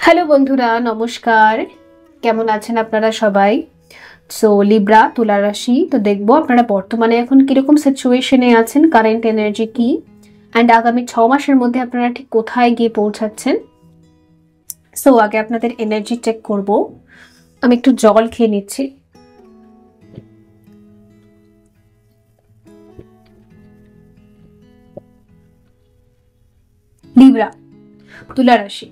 Hello বন্ধুরা, নমস্কার। কেমন আছেন আপনারা সবাই? সো লিব্রা, তুলা রাশি। তো দেখবো আপনারা বর্তমানে এখন কিরকম সিচুয়েশনে আছেন, কারেন্ট এনার্জি কি, অ্যান্ড আগামী 6 মাসের মধ্যে আপনারা ঠিক কোথায় গিয়ে পৌঁছাচ্ছেন। সো আগে আপনাদের এনার্জি চেক করব। আমি একটু জল খেয়ে নিচ্ছি। লিব্রা, তুলা রাশি।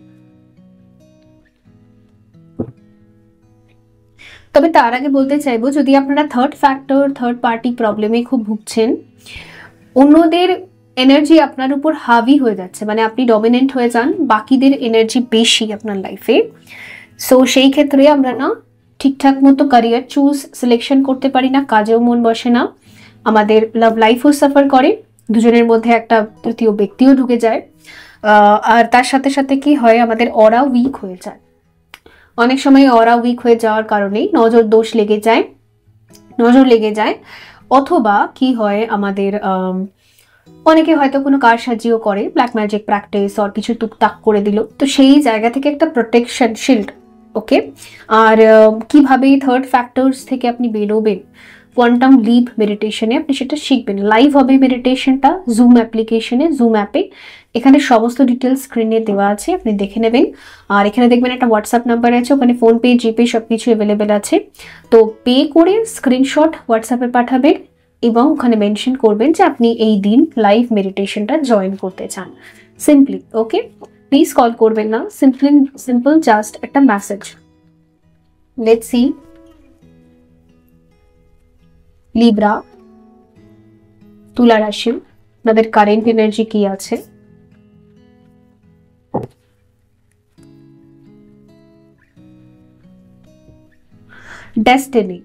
তবে তার আগে বলতে চাইবো, যদি আপনারা থার্ড পার্টি প্রবলেমে খুব ভুগছেন, অন্যদের এনার্জি আপনার উপর হাভি হয়ে যাচ্ছে, মানে আপনি ডমিনেন্ট হয়ে যান, বাকিদের এনার্জি বেশি আপনার লাইফে। সো সেই ক্ষেত্রে আমরা না ঠিকঠাক মতো ক্যারিয়ার সিলেকশন করতে পারি না, কাজেও মন বসে না, আমাদের লাভ লাইফও সাফার করে, দুজনের মধ্যে একটা তৃতীয় ব্যক্তিও ঢুকে যায়, আর তার সাথে সাথে কি হয়, আমাদের অরা উইক হয়ে যায়। অনেক সময় অরা উইক হয়ে যাওয়ার কারণেই নজর লেগে যায়, অথবা কি হয়, আমাদের অনেকে হয়তো কোনো কারসাজিও করে, ব্ল্যাক ম্যাজিক প্র্যাকটিস আর কিছু টুকটাক করে দিল, তো সেই জায়গা থেকে একটা প্রোটেকশন শিল্ড। ওকে, আর কিভাবে থার্ড ফ্যাক্টরস থেকে আপনি বেরোবেন, কোয়ান্টাম লিপ মেডিটেশনে আপনি সেটা শিখবেন। লাইভ হবে মেডিটেশনটা জুম অ্যাপ্লিকেশনে, জুম অ্যাপে। এখানে সমস্ত ডিটেলস স্ক্রিনে দেওয়া আছে, আপনি দেখে নেবেন। আর এখানে দেখবেন একটা হোয়াটসঅ্যাপ নাম্বার আছে, ওখানে ফোনপে, জিপে সব কিছু অ্যাভেলেবেল আছে। তো পে করে স্ক্রিনশট হোয়াটসঅ্যাপে পাঠাবেন এবং ওখানে মেনশন করবেন যে আপনি এই দিন লাইভ মেডিটেশনটা জয়েন করতে চান। Simply, okay? প্লিজ কল করবেন না, সিম্পল জাস্ট একটা মেসেজ। লেটস সি লিব্রা, তুলা রাশি, আপনাদের কারেন্ট এনার্জি কি আছে। ডেস্টিনি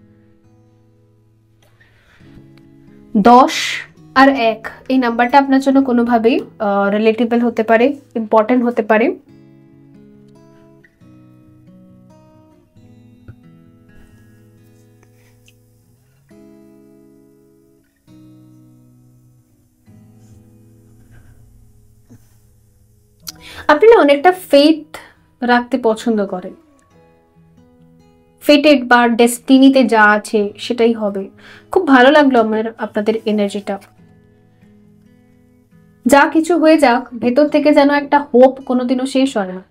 10 আর 1, এই নাম্বারটা আপনার জন্য কোনোভাবেই রিলেটেবল হতে পারে, ইম্পর্টেন্ট হতে পারে। আপনি না অনেকটা ফেথ রাখতে পছন্দ করেন, ফেটেড বা ডেস্টিনিতে যা আছে সেটাই হবে। খুব ভালো লাগলো আমার আপনাদের এনার্জিটা। যা কিছু হয়ে যাক, ভেতর থেকে যেন একটা হোপ কোনোদিনও শেষ হয় না।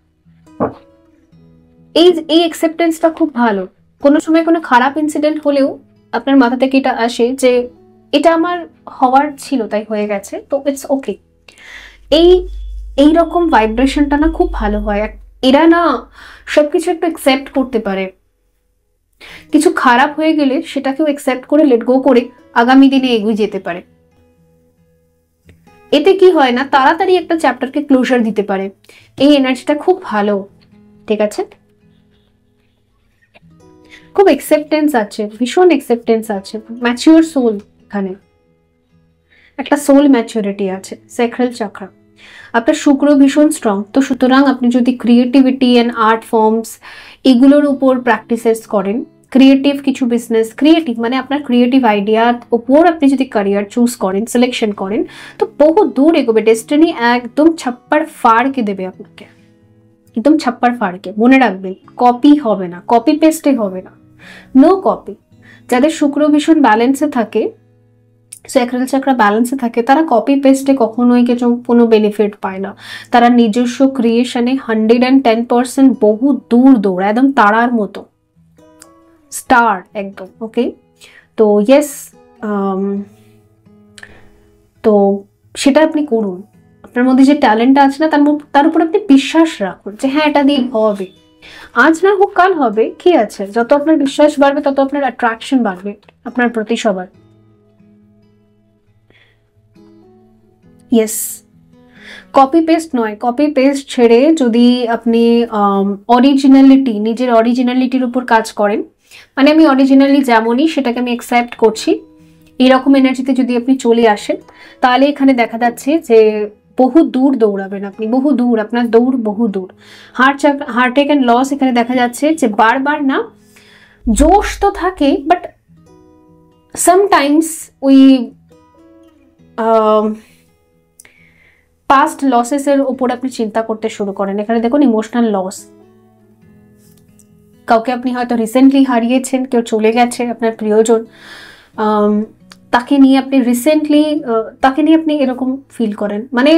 এই অ্যাকসেপ্টেন্সটা খুব ভালো। কোনো সময় কোনো খারাপ ইনসিডেন্ট হলেও আপনার মাথা থেকে এটা আসে যে এটা আমার হওয়ার ছিল, তাই হয়ে গেছে, তো ইটস ওকে। এই রকম ভাইব্রেশনটা না খুব ভালো হয়। এরা না সবকিছু একটু অ্যাকসেপ্ট করতে পারে। কিছু খারাপ হয়ে গেলে সেটাকেও অ্যাকসেপ্ট করে লেট গো করে আগামী দিনে এগিয়ে যেতে পারে। এতে কি হয় না, তাড়াতাড়ি একটা চ্যাপ্টারকে ক্লোজার দিতে পারে। এই এনার্জিটা খুব ভালো, ঠিক আছে? খুব অ্যাকসেপ্টেন্স আছে, ভীষণ অ্যাকসেপ্টেন্স আছে, ম্যাচিওর সোল। এখানে একটা সোল ম্যাচুরিটি আছে, স্যাক্রাল চাকরা। আপনার শুক্র ভীষণ স্ট্রং, তো সুতরাং আপনি যদি ক্রিয়েটিভিটি অ্যান্ড আর্ট ফর্মস এগুলোর উপর প্র্যাকটিসেস করেন, ক্রিয়েটিভ কিছু বিজনেস, ক্রিয়েটিভ মানে আপনার ক্রিয়েটিভ আইডিয়ার উপর আপনি যদি ক্যারিয়ার চুজ করেন, সিলেকশন করেন, তো বহু দূর এগোবে। ডেস্টিনি একদম ছাপ্পাড় ফাড়কে দেবে আপনাকে, একদম ছাপ্পাড় ফাড়কে। মনে রাখবেন, কপি হবে না, কপি পেস্টে হবে না, নো কপি। যাদের শুক্র ভীষণ ব্যালেন্সে থাকে, স্যাক্রাল চাকরা ব্যালেন্সে থাকে, তারা কপি পেস্টে কখনোই কিছু কোনো বেনিফিট পায় না। তারা নিজস্ব ক্রিয়েশনে 110% বহু দূর দৌড়, একদম তারার মতো, স্টার একদম। ওকে, তো ইয়েস, তো সেটা আপনি করুন। আপনার মধ্যে যে ট্যালেন্টটা আছে না, তার উপর আপনি বিশ্বাস রাখুন যে হ্যাঁ এটা দিয়ে হবে। আজ না হোক কাল হবে, কি আছে? যত আপনার বিশ্বাস বাড়বে তত আপনার অ্যাট্রাকশন বাড়বে আপনার প্রতি সবার। ইয়েস, কপি পেস্ট নয়, কপি পেস্ট ছেড়ে যদি আপনি অরিজিনালিটি, নিজের অরিজিনালিটির উপর কাজ করেন, মানে আমি অরিজিনালি যেমনই সেটাকে আমি অ্যাকসেপ্ট করছি, এইরকম এনার্জিতে যদি আপনি চলে আসেন, তাহলে এখানে দেখা যাচ্ছে যে বহু দূর দৌড়াবেন আপনি, বহু দূর, আপনার দৌড় বহু দূর। হার্টেক অ্যান্ড লস এখানে দেখা যাচ্ছে যে বারবার না, জোশ তো থাকে, বাট সামটাইমস ওই পাস্ট লসেসের উপর আপনি চিন্তা করতে শুরু করেন। এখানে দেখুন ইমোশনাল লস, কাউকে আপনি হয়তো রিসেন্টলি হারিয়েছেন, কেউ চলে গেছে আপনার প্রিয়জন, তাকে নিয়ে আপনি এরকম ফিল করেন। মানে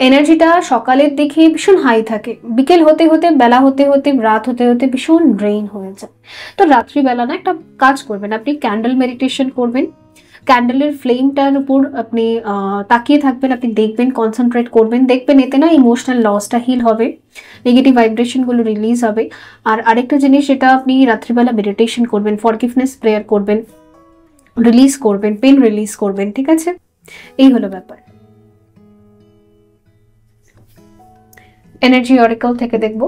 এনার্জিটা সকালের দিকে ভীষণ হাই থাকে, বিকেল হতে হতে, বেলা হতে হতে, রাত হতে হতে ভীষণ ড্রেইন হয়ে যায়। তো রাত্রিবেলা না একটা কাজ করবেন, আপনি ক্যান্ডেল মেডিটেশন করবেন, ক্যান্ডেলের ফ্লেমটার উপর আপনি তাকিয়ে থাকবেন, আপনি দেখবেন, কনসেন্ট্রেট করবেন, দেখবেন এতে না ইমোশনাল লসটা হিল হবে, নেগেটিভ ভাইব্রেশনগুলো রিলিজ হবে। আর আরেকটা জিনিস, যেটা আপনি রাত্রিবেলা মেডিটেশন করবেন, ফরগিভনেস প্রেয়ার করবেন, রিলিজ করবেন, পেন রিলিজ করবেন, ঠিক আছে? এই হলো ব্যাপার। এনার্জি অরিকল থেকে দেখব।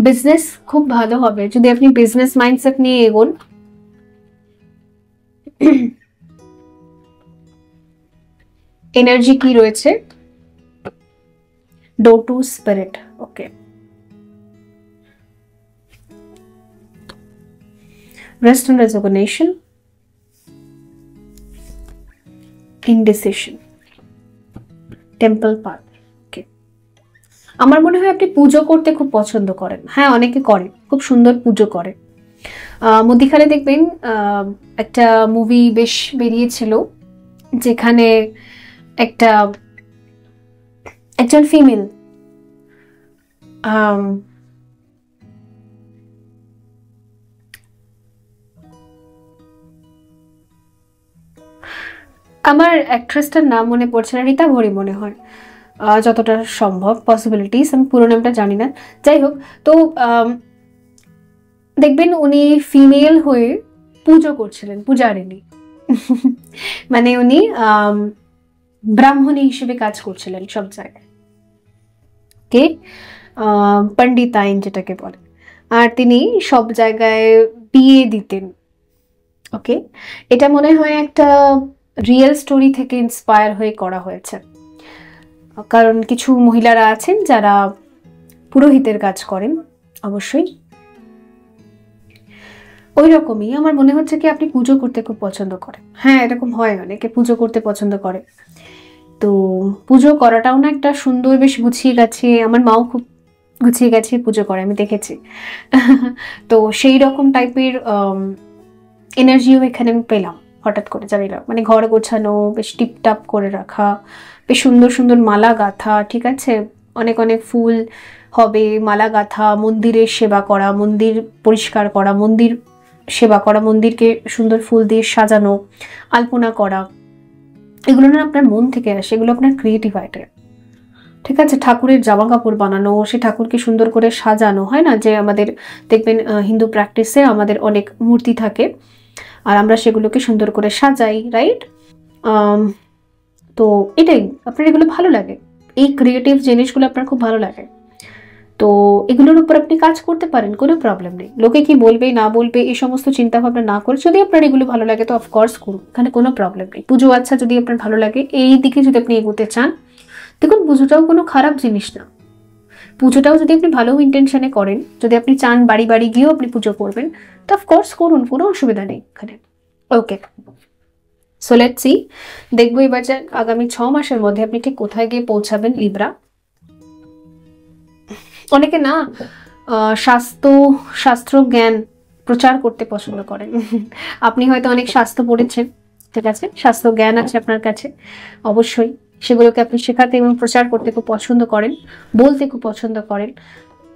বিজনেস খুব ভালো হবে যদি আপনি বিজনেস মাইন্ডসেট নিয়ে এগোন। এনার্জি কি রয়েছে? Door to spirit, okay. Rest and resignation, indecision, temple path, okay. আমার মনে হয় আপনি পুজো করতে খুব পছন্দ করেন। হ্যাঁ, অনেকে করে, খুব সুন্দর পুজো করে। মধ্যিখানে দেখবেন একটা মুভি বেশ বেরিয়েছিল, যেখানে একজন ফিমেল আমার অ্যাক্ট্রেসটার নাম মনে পড়ছে না, রীতা ভরি মনে হয়, যতটা সম্ভব, পসিবিলিটিস, আমি পুরো নামটা জানি না। যাই হোক, তো দেখবেন উনি ফিমেল হয়ে পুজো করছিলেন, পূজারিনী। মানে উনি ব্রাহ্মণী হিসেবে কাজ করছিলেন সব জায়গায়, কে পণ্ডিতাইন যেটাকে বলে, আর তিনি সব জায়গায় বিয়ে দিতেন, ওকে। এটা মনে হয় একটা রিয়েল স্টোরি থেকে ইন্সপায়ার হয়ে করা হয়েছে, কারণ কিছু মহিলারা আছেন যারা পুরোহিতের কাজ করেন, অবশ্যই ওই রকমই। আমার মনে হচ্ছে কি আপনি পুজো করতে খুব পছন্দ করেন। হ্যাঁ, এরকম হয়, অনেকে পুজো করতে পছন্দ করে। তো পুজো করাটাও না একটা সুন্দর, বেশ গুছিয়ে গেছে, আমার মাও খুব গুছিয়ে গেছে পুজো করে, আমি দেখেছি। তো সেই রকম টাইপের এনার্জিও এখানে আমি পেলাম হঠাৎ করে, জানি না, মানে ঘর গোছানো, বেশ টিপটাপ করে রাখা, বেশ সুন্দর সুন্দর মালা গাঁথা, ঠিক আছে, অনেক অনেক ফুল হবে, মালা গাঁথা, মন্দিরের সেবা করা, মন্দির পরিষ্কার করা, মন্দির সেবা করা, মন্দিরকে সুন্দর ফুল দিয়ে সাজানো, আলপনা করা, এগুলো না আপনার মন থেকে আসে, এগুলো আপনার ক্রিয়েটিভ আইডিয়া, ঠিক আছে। ঠাকুরের জামা কাপড় বানানো, সে ঠাকুরকে সুন্দর করে সাজানো, হয় না যে আমাদের দেখবেন হিন্দু প্র্যাকটিসে আমাদের অনেক মূর্তি থাকে, আর আমরা সেগুলোকে সুন্দর করে সাজাই, রাইট? তো এটাই, আপনার এগুলো ভালো লাগে, এই ক্রিয়েটিভ জিনিসগুলো আপনার খুব ভালো লাগে, তো এগুলোর উপর আপনি কাজ করতে পারেন, কোনো প্রবলেম নেই। লোকে কি বলবে না বলবে এই সমস্ত চিন্তা ভাবনা না করে যদি আপনার এগুলো ভালো লাগে তো অফকোর্স করুন, এখানে কোনো প্রবলেম নেই। পুজো আচ্ছা, যদি আপনার ভালো লাগে, এই দিকে যদি আপনি এগোতে চান, দেখুন পুজোটাও কোনো খারাপ জিনিস না। পুজোটাও যদি আপনি ভালো ইন্টেনশনে করেন, যদি আপনি চান বাড়ি বাড়ি গিয়েও আপনি পুজো করবেন, তো অফকোর্স করুন, কোনো অসুবিধা নেই এখানে, ওকে। সো লেটস সি, দেখবো এবার যে আগামী 6 মাসের মধ্যে আপনি ঠিক কোথায় গিয়ে পৌঁছাবেন লিব্রা। অনেকে না শাস্ত্র জ্ঞান প্রচার করতে পছন্দ করেন। আপনি হয়তো অনেক শাস্ত্র পড়েছেন, ঠিক আছে, শাস্ত্র জ্ঞান আছে আপনার কাছে, অবশ্যই সেগুলোকে আপনি শেখাতে এবং প্রচার করতে খুব পছন্দ করেন, বলতে খুব পছন্দ করেন,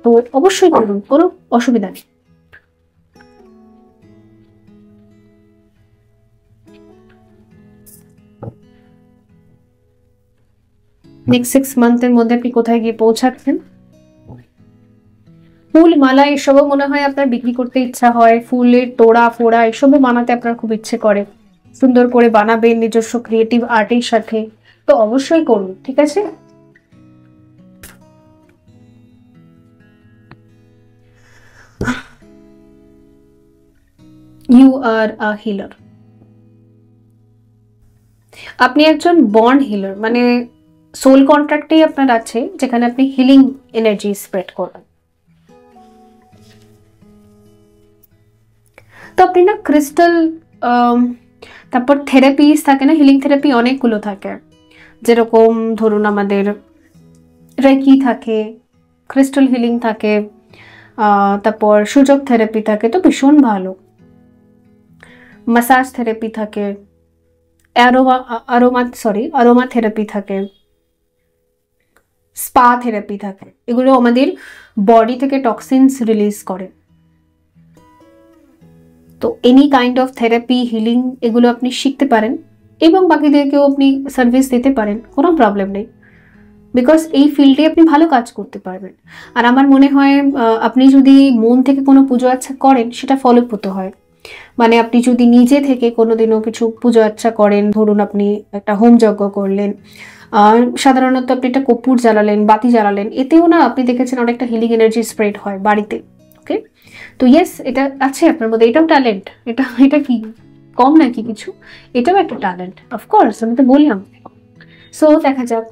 তো অবশ্যই করুন, কোনো অসুবিধা নেই। নেক্সট 6 মান্থের মধ্যে আপনি কোথায় গিয়ে পৌঁছাচ্ছেন? ফুল মালা এসবও মনে হয় আপনার বিক্রি করতে ইচ্ছা হয়, ফুলের তোড়া ফোড়া এসবও বানাতে আপনার খুব ইচ্ছে করে, সুন্দর করে বানাবেন নিজস্ব ক্রিয়েটিভ আর্টের সাথে, তো অবশ্যই করুন, ঠিক আছে। You are a healer. আপনি একজন বর্ন হিলার, মানে সোল কন্ট্রাক্টেই আপনার আছে যেখানে আপনি হিলিং এনার্জি স্প্রেড করবেন। তো আপনি না ক্রিস্টাল, তারপর থেরাপিস থাকে না, হিলিং থেরাপি অনেকগুলো থাকে, যেরকম ধরুন আমাদের রেকি থাকে, ক্রিস্টাল হিলিং থাকে, তারপর সূচক থেরাপি থাকে, তো ভীষণ ভালো। মাসাজ থেরাপি থাকে, অ্যারোমা থেরাপি থাকে, স্পা থেরাপি থাকে। এগুলো আমাদের বডি থেকে টক্সিনস রিলিজ করে। তো any kind of therapy, healing, এগুলো আপনি শিখতে পারেন এবং বাকিদেরকেও আপনি সার্ভিস দিতে পারেন, কোনো প্রবলেম নেই, বিকজ এই ফিল্ডে আপনি ভালো কাজ করতে পারবেন। আর আমার মনে হয় আপনি যদি মন থেকে কোনো পুজো আচ্ছা করেন সেটা ফলপ্রসূ হয়। মানে আপনি যদি নিজে থেকে কোনোদিনও কিছু পুজো আচ্ছা করেন, ধরুন আপনি একটা হোম যজ্ঞ করলেন, সাধারণত আপনি একটা কর্পূর জ্বালালেন, বাতি জ্বালালেন, এতেও না আপনি দেখেছেন অনেকটা হিলিং এনার্জি স্প্রেড হয় বাড়িতে। ওকে, তো ইয়েস, এটা আছে আপনার মধ্যে, এটাও ট্যালেন্ট। এটা এটা কি কম নাকি কিছু? এটাও একটা ট্যালেন্ট, অফকোর্স, আমি তো বললাম। সো দেখা যাক।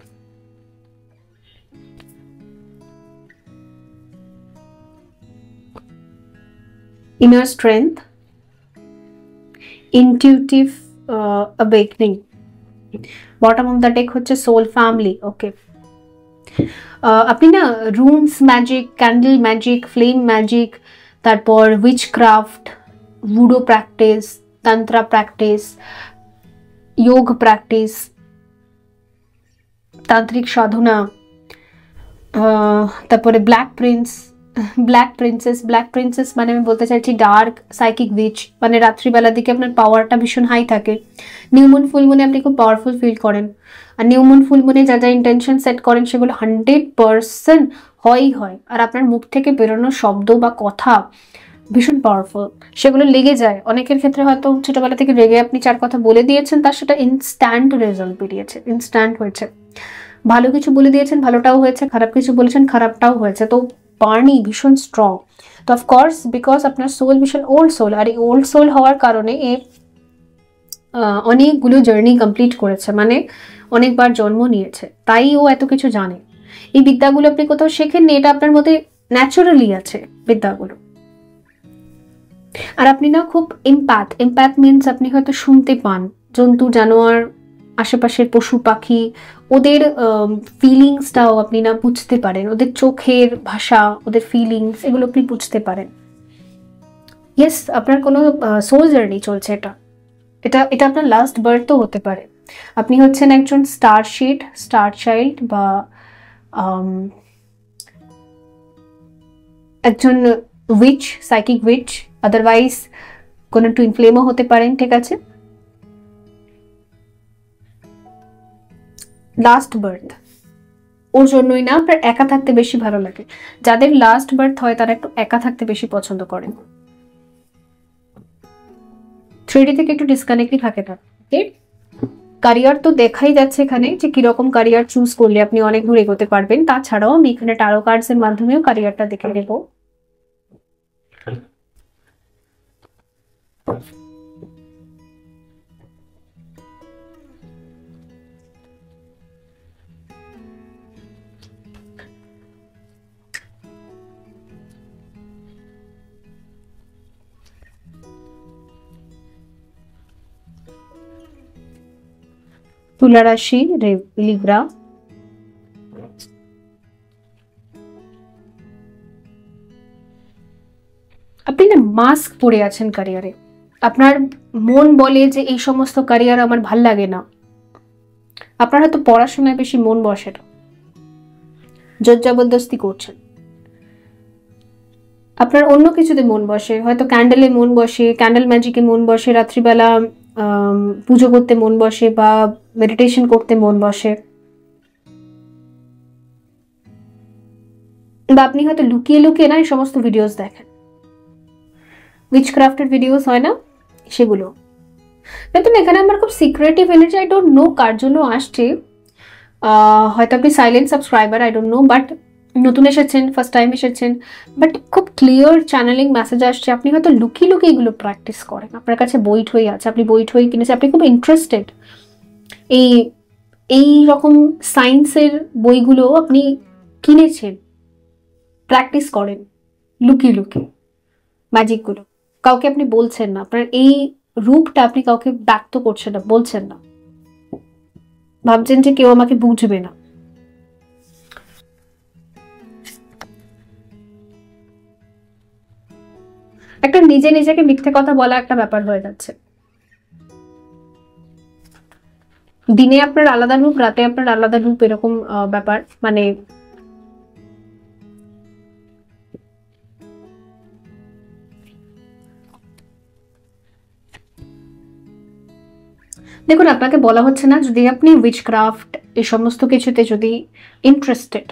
inner strength, intuitive awakening, bottom of the deck হচ্ছে soul family. ওকে, আপনি না rooms magic, candle magic, flame magic, তারপর উইচক্রাফট, ভুডো প্র্যাকটিস, তন্ত্রা প্র্যাকটিস, যোগ প্র্যাকটিস, তান্ত্রিক সাধনা, তারপরে ব্ল্যাক প্রিন্সেস মানে আমি বলতে চাইছি ডার্ক সাইকিক উইচ, মানে রাত্রিবেলার দিকে আপনার পাওয়ারটা ভীষণ হাই থাকে। নিউমুন ফুলমুনে আপনি খুব পাওয়ারফুল ফিল করেন, আর নিউমুন ফুলমুনে যা যা ইন্টেনশন সেট করেন সেগুলো 100% হয়। আর আপনার মুখ থেকে বেরোনো শব্দ বা কথা ভীষণ পাওয়ারফুল, সেগুলো লেগে যায়। অনেকের ক্ষেত্রে হয়তো ছোটবেলা থেকে রেগে আপনি 4 কথা বলে দিয়েছেন, তার সেটা ইনস্ট্যান্ট রেজাল্ট বেরিয়েছে, ইনস্ট্যান্ট হয়েছে। ভালো কিছু বলে দিয়েছেন, ভালোটাও হয়েছে, খারাপ কিছু বলেছেন, খারাপটাও হয়েছে। তো বার্নি ভীষণ স্ট্রং। তো অফকোর্স বিকজ আপনার সোল ভীষণ ওল্ড সোল, আর এই ওল্ড সোল হওয়ার কারণে এ অনেকগুলো জার্নি কমপ্লিট করেছে, মানে অনেকবার জন্ম নিয়েছে, তাই ও এত কিছু জানে। এই বিদ্যাগুলো আপনি কোথাও শেখেননি, এটা আপনার মধ্যে ন্যাচারালি আছে বিদ্যাগুলো। আর আপনি না খুব এমপ্যাথ মিনস আপনি হয়তো শুনতে পান জন্তু জানোয়ার, আশেপাশের পশু পাখি, ওদের ফিলিংসটাও আপনি না বুঝতে পারেন, ওদের চোখের ভাষা, ওদের ফিলিংস, এগুলো আপনি বুঝতে পারেন। ইয়েস, আপনার কোনো সোল জার্নি চলছে, এটা আপনার লাস্ট বার্থও হতে পারে। আপনি হচ্ছেন একজন স্টার চাইল্ড, বা একজন উইচ, সাইকিক উইচ, আদারওয়াইজ কোনো টুইন ফ্লেমও হতে পারেন, ঠিক আছে? লাস্ট বার্থ ওর জন্যই না আপনার একা থাকতে বেশি ভালো লাগে। যাদের লাস্ট বার্থ হয় তারা একটু একা থাকতে বেশি পছন্দ করেন, 3D থেকে একটু ডিসকানেক্টই থাকে না। ক্যারিয়ার তো দেখাই যাচ্ছে এখানে যে কিরকম ক্যারিয়ার চুজ করলে আপনি অনেক দূর এগোতে পারবেন। তাছাড়াও আমি এখানে টারো কার্ডস এর মাধ্যমেও ক্যারিয়ারটা দেখে নেব। তুলা রাশি, লিব্রা, আপনি না মাস্ক পরে আছেন ক্যারিয়ারে। আপনার মন বলে যে এই সমস্ত ক্যারিয়ার আমার ভাল লাগে না। আপনার হয়তো পড়াশোনায় বেশি মন বসে না, জোর জবরদস্তি করছেন। আপনার অন্য কিছুতে মন বসে, হয়তো ক্যান্ডেলে মন বসে, ক্যান্ডেল ম্যাজিকে মন বসে, রাত্রিবেলা পুজো করতে মন বসে, বা মেডিটেশন করতে মন বসে, বা আপনি হয়তো লুকিয়ে লুকিয়ে না এই সমস্ত ভিডিওস দেখেন, উইচক্রাফটের ভিডিওস হয় না সেগুলো। দেখুন এখানে আমার খুব secretive energy, I don't know কার জন্য আসছে, হয়তো আপনি silent subscriber, I don't know, but নতুন এসেছেন, ফার্স্ট টাইম এসেছেন, বাট খুব ক্লিয়ার চ্যানেলিং মেসেজ আসছে, আপনি হয়তো লুকিয়ে লুকিয়ে এগুলো প্র্যাকটিস করেন, আপনার কাছে বই ঠই আছে, আপনি বই ঠই কিনেছেন, আপনি খুব ইন্টারেস্টেড এই এই রকম সায়েন্সের বইগুলো আপনি কিনেছেন, প্র্যাকটিস করেন লুকিয়ে লুকিয়ে ম্যাজিকগুলো, কাউকে আপনি বলছেন না, আপনার এই রূপটা আপনি কাউকে ব্যক্ত করছেন না, বলছেন না, ভাবছেন যে কেউ আমাকে বুঝবে না। একটা নিজে নিজেকে মিথ্যে কথা বলা একটা ব্যাপার হয়ে যাচ্ছে। দিনে আপনার আলাদা রূপ, রাতে আপনার আলাদা রূপ, এরকম ব্যাপার। মানে দেখুন, আপনাকে বলা হচ্ছে না যদি আপনি উইচক্রাফট এই সমস্ত কিছুতে যদি ইন্টারেস্টেড,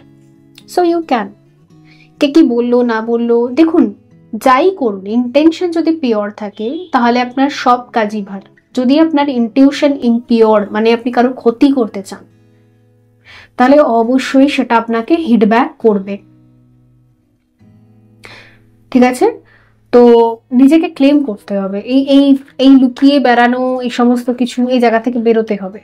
সো ইউ ক্যান। কে কি বললো না বললো, দেখুন যাই করুন, ইন্টেনশন যদি পিওর থাকে তাহলে আপনার সব কাজই ভালো। যদি আপনার ইনটিউশন ইমপিওর, মানে আপনি কারো ক্ষতি করতে চান, তাহলে অবশ্যই সেটা আপনাকে হিটব্যাক করবে। ঠিক আছে, তো নিজেকে ক্লেম করতে হবে, এই এই এই লুকিয়ে বেড়ানো এই সমস্ত কিছু, এই জায়গা থেকে বেরোতে হবে।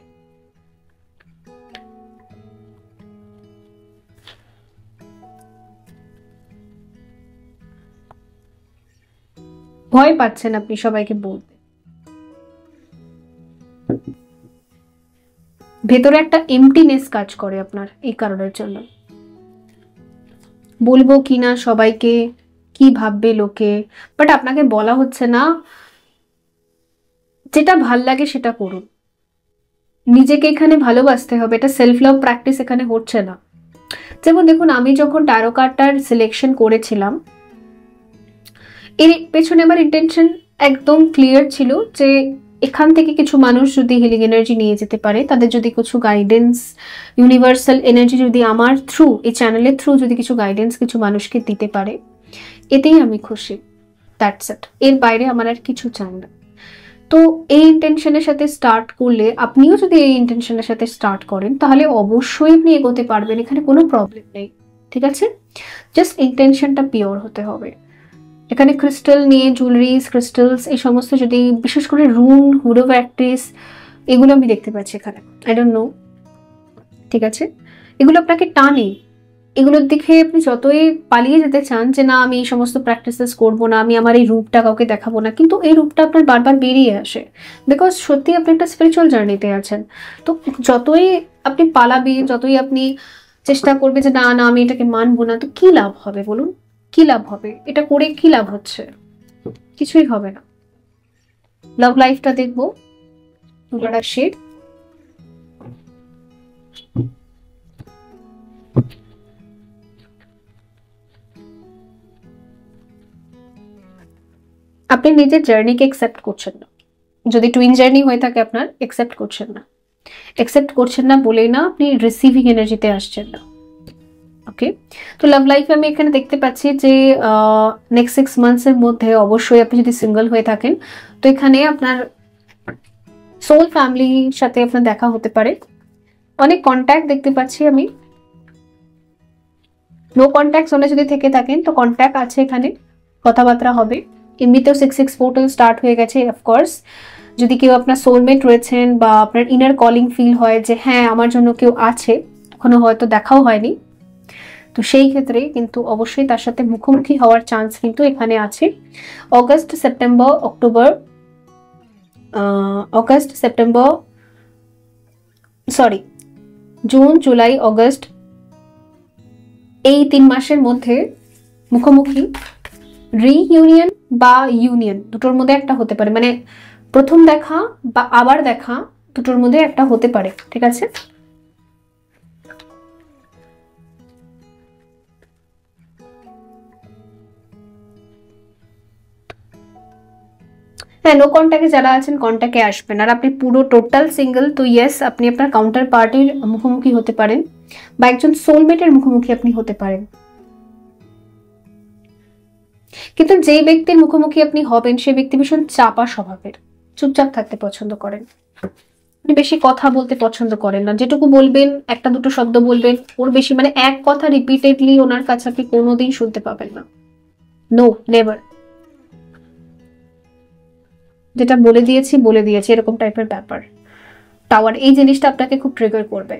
ভয় পাচ্ছেন আপনি সবাইকে বলতে, ভেতরে একটা এমটিনেস কাজ করে আপনার এই কারণের জন্য। বলবো কিনা সবাইকে, কি ভাববে লোকে, বাট আপনাকে বলা হচ্ছে না, যেটা ভাল লাগে সেটা করুন, নিজেকে এখানে ভালোবাসতে হবে, এটা সেলফ লাভ প্র্যাকটিস এখানে হচ্ছে না। যেমন দেখুন, আমি যখন ট্যারো কার্ডটার সিলেকশন করেছিলাম, এর পেছনে আমার ইন্টেনশন একদম ক্লিয়ার ছিল যে এখান থেকে কিছু মানুষ যদি হিলিং এনার্জি নিয়ে যেতে পারে, তাদের যদি কিছু গাইডেন্স, ইউনিভার্সাল এনার্জি যদি আমার থ্রু, এই চ্যানেলের থ্রু যদি কিছু গাইডেন্স কিছু মানুষকে দিতে পারে, এতেই আমি খুশি, দ্যাটস ইট। এর বাইরে আমার আর কিছু চাই না। তো এই ইন্টেনশনের সাথে স্টার্ট করলে, আপনিও যদি এই ইন্টেনশনের সাথে স্টার্ট করেন, তাহলে অবশ্যই আপনি এগোতে পারবেন, এখানে কোনো প্রবলেম নেই। ঠিক আছে, জাস্ট ইন্টেনশনটা পিওর হতে হবে। এখানে ক্রিস্টাল নিয়ে, জুয়েলারিজ, ক্রিস্টালস, এই সমস্ত, যদি বিশেষ করে রুন, হুডো প্র্যাকটিস, এগুলো আমি দেখতে পাচ্ছি এখানে, আই ডোন্ট নো। ঠিক আছে, এগুলো আপনাকে টানে, এগুলোর দিকে আপনি যতই পালিয়ে যেতে চান যে না আমি এই সমস্ত প্র্যাকটিসেস করবো না, আমি আমার এই রূপটা কাউকে দেখাবো না, কিন্তু এই রূপটা আপনার বারবার বেরিয়ে আসে, বিকজ সত্যি আপনি একটা স্পিরিচুয়াল জার্নিতে আছেন। তো যতই আপনি পালাবে, যতই আপনি চেষ্টা করবে যে না না আমি এটাকে মানবো না, তো কি লাভ হবে বলুন, কি লাভ হবে? এটা করে কি লাভ হচ্ছে? কিছুই হবে না। লাভ লাইফটা দেখবো, শেড আপনি নিজের জার্নিকে একসেপ্ট করছেন না, যদি টুইন জার্নি হয়ে থাকে আপনার, একসেপ্ট করছেন না, একসেপ্ট করছেন না বলেই না আপনি রিসিভিং এনার্জিতে আসছেন না। ওকে, তো লাভ লাইফে আমি এখানে দেখতে পাচ্ছি যে নেক্সট 6 মান্থসের মধ্যে অবশ্যই আপনি যদি সিঙ্গেল হয়ে থাকেন, তো এখানে আপনার সোল ফ্যামিলির সাথে আপনার দেখা হতে পারে। অনেক কন্ট্যাক্ট দেখতে পাচ্ছি আমি, নো কন্ট্যাক্ট জোনে যদি থেকে থাকেন তো কন্ট্যাক্ট আছে, এখানে কথাবার্তা হবে। এমনিতেও 6/6 পোর্টাল স্টার্ট হয়ে গেছে। অফকোর্স যদি কেউ আপনার সোলমেট রয়েছেন বা আপনার ইনার কলিং ফিল হয় যে হ্যাঁ আমার জন্য কেউ আছে, এখনো হয়তো দেখাও হয়নি, তো সেই ক্ষেত্রে কিন্তু অবশ্যই তার সাথে মুখোমুখি হওয়ার চান্স কিন্তু এখানে আছে। August September sorry June, July, August, এই 3 মাসের মধ্যে মুখোমুখি, রিইউনিয়ন বা ইউনিয়ন, দুটোর মধ্যে একটা হতে পারে, মানে প্রথম দেখা বা আবার দেখা, দুটোর মধ্যে একটা হতে পারে। ঠিক আছে, হ্যাঁ নো কন্ট্যাক্টে যারা আছেন কন্ট্যাক্টে আসবেন। আর আপনি পুরো টোটাল সিঙ্গেল, তো ইয়েস আপনি আপনার কাউন্টার পার্টির মুখোমুখি হতে পারেন বা একজন সোলমেটের মুখোমুখি আপনি হতে পারেন, কিন্তু যেই ব্যক্তির মুখোমুখি আপনি হবেন সেই ব্যক্তি ভীষণ চাপা স্বভাবের, চুপচাপ থাকতে পছন্দ করেন। উনি বেশি কথা বলতে পছন্দ করেন না, যেটুকু বলবেন একটা দুটো শব্দ বলবেন, ওর বেশি মানে এক কথা রিপিটেডলি ওনার কাছে আপনি কোনোদিন শুনতে পাবেন না, নো নেভার। যেটা বলে দিয়েছি এরকম টাইপের ব্যাপার। টাওয়ার এই জিনিসটা আপনাকে খুব ট্রিগার করবে।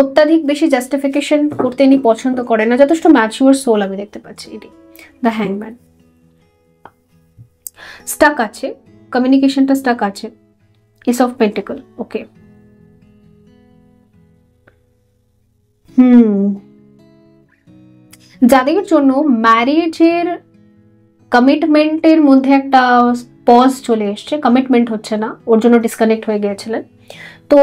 অত্যাধিক বেশি জাস্টিফিকেশন করতে ইনি পছন্দ করেন না, যথেষ্ট ম্যাচিওর সোল আমি দেখতে পাচ্ছি। এটি দ্য হ্যাংম্যান স্টাক আছে, কমিউনিকেশনটা স্টাক আছে। এস অফ পেন্টিকল, ওকে। যাদের জন্য ম্যারেজের কমিটমেন্টের মধ্যে একটা পজ চলে এসছে, কমিটমেন্ট হচ্ছে না, ওর জন্য ডিসকানেক্ট হয়ে গিয়েছিলেন, তো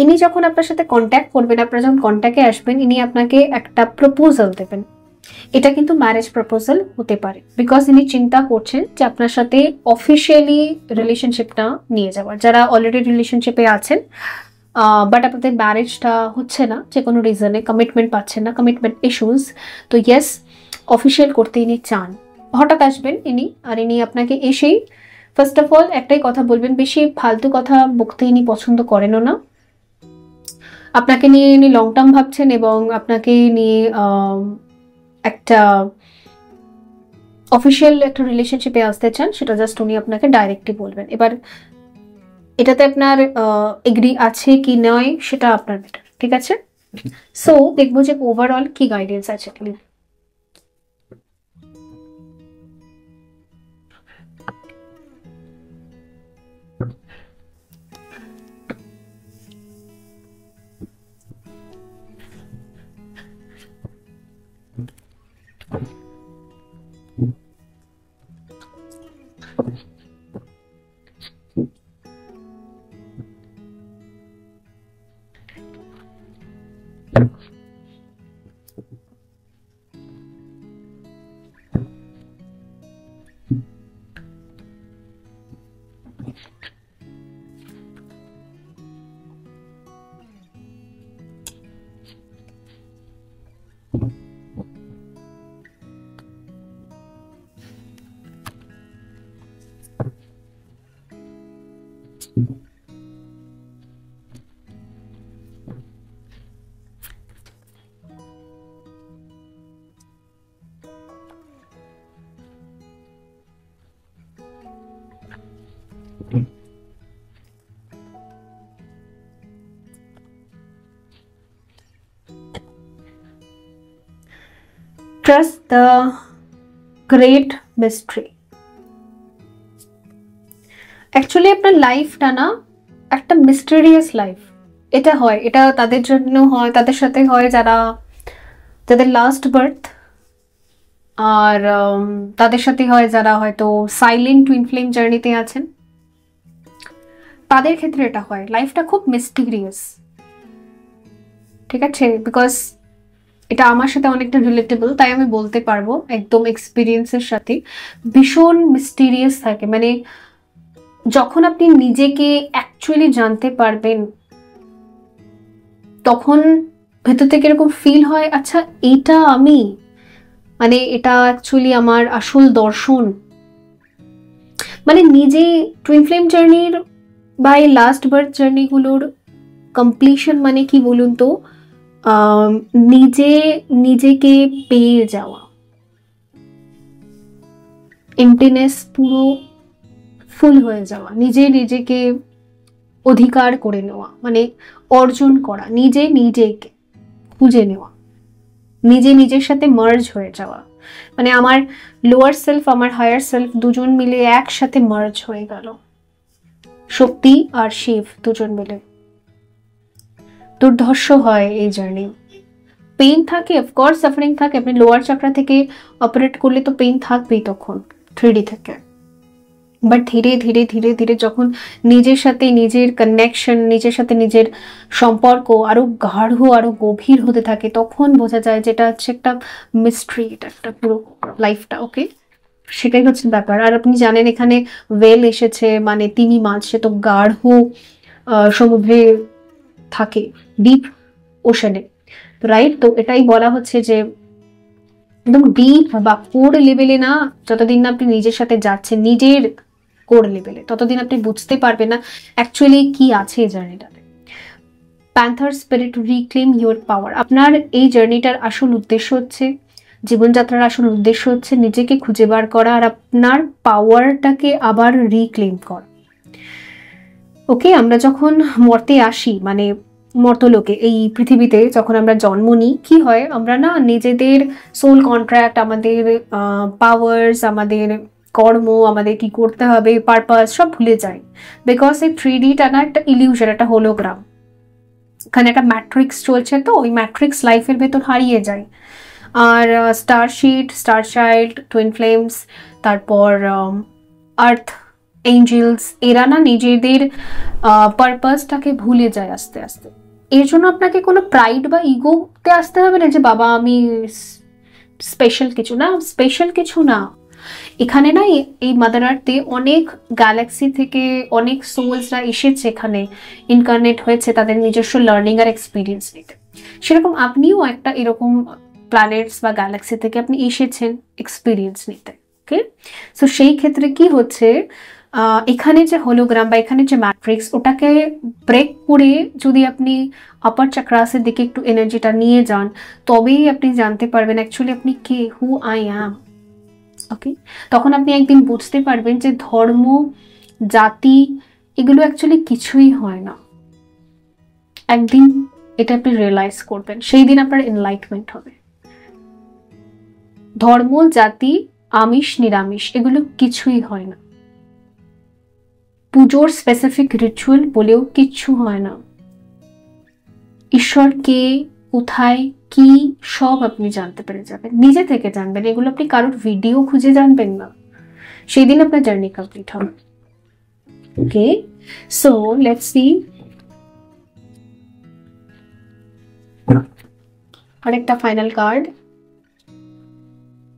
ইনি যখন আপনার সাথে কন্ট্যাক্ট করবেন, আপনারা যখন কন্ট্যাক্টে আসবেন, ইনি আপনাকে একটা প্রপোজাল দেবেন। এটা কিন্তু ম্যারেজ প্রপোজাল হতে পারে, বিকজ ইনি চিন্তা করছেন যে আপনার সাথে অফিসিয়ালি রিলেশনশিপটা নিয়ে যাওয়ার। যারা অলরেডি রিলেশনশিপে আছেন বাট আপনাদের ম্যারেজটা হচ্ছে না, যে কোনো রিজনে কমিটমেন্ট পাচ্ছেন না, কমিটমেন্ট ইস্যুস, তো ইয়েস অফিসিয়াল করতে ইনি চান। হঠাৎ আসবেন ইনি, আর ইনি আপনাকে এসেই ফার্স্ট অফ অল একটাই কথা বলবেন, বেশি ফালতু কথা বকতে ইনি পছন্দ করেনও না। আপনাকে নিয়ে ইনি লং টার্ম ভাবছেন এবং আপনাকে নিয়ে একটা অফিসিয়াল একটা রিলেশনশিপে আসতে চান, সেটা জাস্ট উনি আপনাকে ডাইরেক্টলি বলবেন। এবার এটাতে আপনার এগ্রি আছে কি নয় সেটা আপনার বেটার, ঠিক আছে? সো দেখবো যে ওভারঅল কি গাইডেন্স আছে। Trust the great mystery. Actually আপনার লাইফটা না একটা মিস্টেরিয়াস লাইফ। এটা হয়, এটা তাদের জন্য হয়, তাদের সাথে হয় যাদের লাস্ট বার্থ, আর তাদের সাথে হয় যারা হয়তো সাইলেন্ট টুইন ফ্লেম জার্নিতে আছেন, তাদের ক্ষেত্রে এটা হয়। লাইফটা খুব মিস্টিরিয়াস, ঠিক আছে? বিকজ এটা আমার সাথে অনেকটা রিলেটেবল, তাই আমি বলতে পারবো একদম এক্সপিরিয়েন্সের সাথে। ভীষণ মিস্টিরিয়াস থাকে, মানে যখন আপনি নিজেকে অ্যাকচুয়ালি জানতে পারবেন তখন ভেতর থেকে এরকম ফিল হয়, আচ্ছা এইটা আমি, মানে এটা অ্যাকচুয়ালি আমার আসল দর্শন। মানে নিজে টুইন ফ্লেম জার্নির বা এই লাস্ট বার্থ জার্নিগুলোর কমপ্লিশন মানে কি বলুন তো, নিজেকে পেয়ে যাওয়া, এমটিনেস পুরো ফুল হয়ে যাওয়া, নিজেকে অধিকার করে নেওয়া, মানে অর্জন করা, নিজেকে খুঁজে নেওয়া, নিজের সাথে মার্জ হয়ে যাওয়া। মানে আমার লোয়ার সেলফ আমার হায়ার সেলফ দুজন মিলে একসাথে মার্জ হয়ে গেল, শক্তি আর শিব দুজন মিলে। দুর্ধর্ষ হয় এই জার্নি। পেইন থাকে, অফকোর্স সাফারিং থাকে, আপনি লোয়ার চাকরা থেকে অপারেট করলে তো পেইন থাকবেই তখন 3D থেকে, বাট ধীরে ধীরে ধীরে ধীরে যখন নিজের সাথে নিজের কানেকশন, নিজের সাথে নিজের সম্পর্ক আরো গাঢ় আরো গভীর হতে থাকে, তখন বোঝা যায় যেটা হচ্ছে একটা মিস্ট্রি, এটা একটা পুরো লাইফটা। ওকে, সেটাই হচ্ছে ব্যাপার। আর আপনি জানেন এখানে ওয়েল এসেছে, মানে তিমি মাছ, সে তো গাঢ় সমুদ্রে থাকে, ডিপ ওশানে, রাইট? তো এটাই বলা হচ্ছে যে একদম ডিপ বা কোর লেভেলে না, যতদিন না আপনি নিজের সাথে যাচ্ছেন, নিজের কোর লেভেলে, ততদিন আপনি বুঝতে পারবেন না অ্যাকচুয়ালি কি আছে এই জার্নিটাতে। Panther spirit, reclaim your power. আপনার এই জার্নিটার আসল উদ্দেশ্য হচ্ছে, জীবনযাত্রার আসল উদ্দেশ্য হচ্ছে নিজেকে খুঁজে বার করা আর আপনার পাওয়ারটাকে আবার রিক্লেম করা। ওকে, আমরা যখন মর্তে আসি, মানে মর্তলোকে, এই পৃথিবীতে যখন আমরা জন্ম নিই, কি হয়, আমরা না নিজেদের সোল কন্ট্রাক্ট, আমাদের পাওয়ার্স, আমাদের কর্ম, আমাদের কি করতে হবে, পারপাস সব ভুলে যাই। বিকজ এই 3Dটা না একটা ইলিউশন, একটা হোলোগ্রাম। এখানে একটা ম্যাট্রিক্স চলছে, তো ওই ম্যাট্রিক্স লাইফের ভেতর হারিয়ে যায়। আর স্টারশিট, স্টার চাইল্ড, টুইন ফ্লেমস, তারপর আর্থ এঞ্জেলস, এরা না নিজেদের পারপাসটাকে ভুলে যায় আস্তে আস্তে। এর জন্য আপনাকে কোনো প্রাইড বা ইগোতে আসতে হবে না যে বাবা আমি স্পেশাল কিছু না, স্পেশাল কিছু না। এখানে না এই মাদার আর্থে অনেক গ্যালাক্সি থেকে অনেক সোলসরা এসেছে, এখানে ইনকার্নেট হয়েছে তাদের নিজস্ব লার্নিং আর এক্সপিরিয়েন্স নিতে। সেরকম আপনিও একটা এরকম প্ল্যানেটস বা গ্যালাক্সি থেকে আপনি এসেছেন এক্সপিরিয়েন্স নিতে। ওকে, সো সেই ক্ষেত্রে কি হচ্ছে, এখানে যে হোলোগ্রাম বা এখানে যে ম্যাট্রিক্স, ওটাকে ব্রেক করে যদি আপনি আপার চাক্রাসের দিকে একটু এনার্জিটা নিয়ে যান, তবেই আপনি জানতে পারবেন অ্যাকচুয়ালি আপনি কে, হু আই অ্যাম। ওকে, তখন আপনি একদিন বুঝতে পারবেন যে ধর্ম, জাতি এগুলো অ্যাকচুয়ালি কিছুই হয় না। একদিন এটা আপনি রিয়েলাইজ করবেন, সেই দিন আপনার এনলাইটমেন্ট হবে। ধর্ম, জাতি, আমিষ, নিরামিষ এগুলো কিছুই হয় না। পুজোর স্পেসিফিক রিচুয়াল বলেও কিচ্ছু হয় না। ঈশ্বর কে, কোথায়, কি, সব আপনি জানতে পেরে যাবেন, নিজে থেকে জানবেন। এগুলো আপনি কারোর ভিডিও খুঁজে জানবেন না, সেই দিন আপনার জার্নি কমপ্লিট হবে। ওকে, সো লেটস সি আরেকটা final card,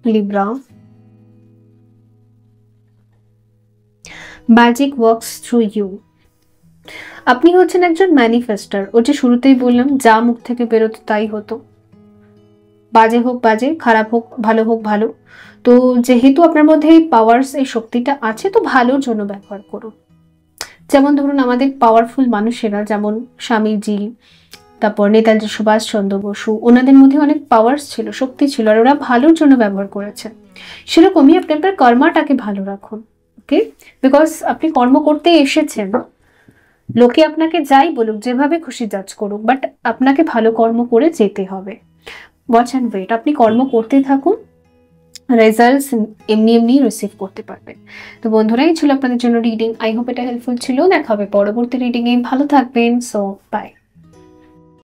Libra. Magic works through you. আপনি হচ্ছেন একজন ম্যানিফেস্টার। ও যে শুরুতেই বললাম, যা মুখ থেকে বেরোতো তাই হতো, বাজে হোক বাজে, খারাপ হোক ভালো হোক ভালো। তো যেহেতু আপনার মধ্যে এই পাওয়ার্স, এই শক্তিটা আছে, তো ভালোর জন্য ব্যবহার করুন। যেমন ধরুন আমাদের পাওয়ারফুল মানুষেরা, যেমন স্বামীজি, তারপর নেতাজি সুভাষচন্দ্র বসু, ওনাদের মধ্যে অনেক পাওয়ার্স ছিল, শক্তি ছিল, আর ওরা ভালোর জন্য ব্যবহার করেছে। সেরকমই আপনি আপনার কর্মাটাকে ভালো রাখুন। ওকে, বিকজ আপনি কর্ম করতে এসেছেন, লোকে আপনাকে যাই বলুক, যেভাবে খুশি জাজ করুক, বাট আপনাকে ভালো কর্ম করে যেতে হবে। ওয়াচ অ্যান্ড ওয়েট, আপনি কর্ম করতে থাকুন, রেজাল্টস এমনি এমনি রিসিভ করতে পারবেন। তো বন্ধুরা, এই ছিল আপনাদের জন্য রিডিং। আই হোপ এটা হেল্পফুল ছিল। দেখা হবে পরবর্তী রিডিংয়ে। ভালো থাকবেন। So by.